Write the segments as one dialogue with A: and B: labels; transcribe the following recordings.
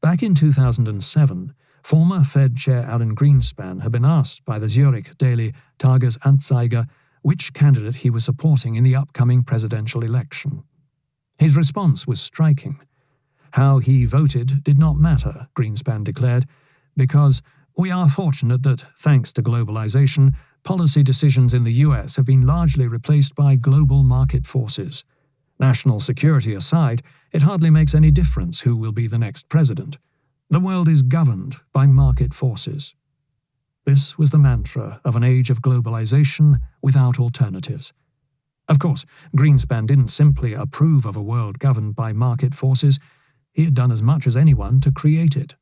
A: Back in 2007, former Fed Chair Alan Greenspan had been asked by the Zurich daily Tages-Anzeiger which candidate he was supporting in the upcoming presidential election. His response was striking. How he voted did not matter, Greenspan declared, because we are fortunate that, thanks to globalization, policy decisions in the US have been largely replaced by global market forces. National security aside, it hardly makes any difference who will be the next president. The world is governed by market forces. This was the mantra of an age of globalization without alternatives. Of course, Greenspan didn't simply approve of a world governed by market forces. He had done as much as anyone to create it.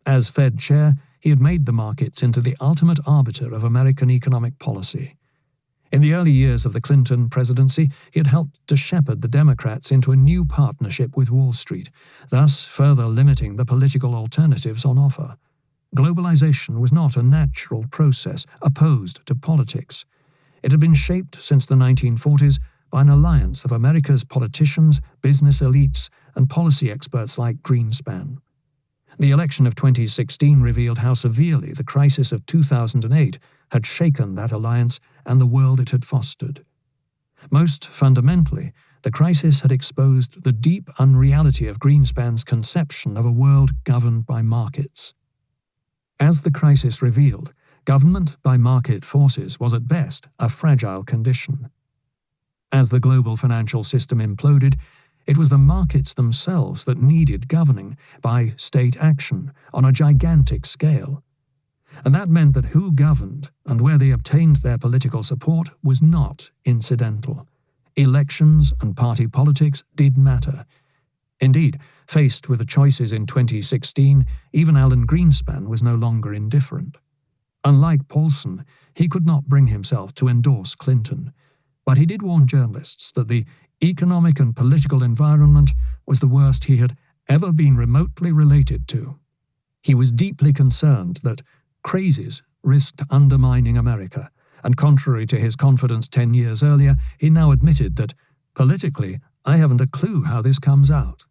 A: As Fed chair, he had made the markets into the ultimate arbiter of American economic policy. In the early years of the Clinton presidency, he had helped to shepherd the Democrats into a new partnership with Wall Street, thus further limiting the political alternatives on offer. Globalization was not a natural process opposed to politics. It had been shaped since the 1940s by an alliance of America's politicians, business elites, and policy experts like Greenspan. The election of 2016 revealed how severely the crisis of 2008 had shaken that alliance and the world it had fostered. Most fundamentally, the crisis had exposed the deep unreality of Greenspan's conception of a world governed by markets. As the crisis revealed, government by market forces was at best a fragile condition. As the global financial system imploded, it was the markets themselves that needed governing by state action on a gigantic scale. And that meant that who governed and where they obtained their political support was not incidental. Elections and party politics did matter. Indeed, faced with the choices in 2016, even Alan Greenspan was no longer indifferent. Unlike Paulson, he could not bring himself to endorse Clinton, but he did warn journalists that the economic and political environment was the worst he had ever been remotely related to. He was deeply concerned that Crises risked undermining America, and contrary to his confidence 10 years earlier, he now admitted that, politically, I haven't a clue how this comes out.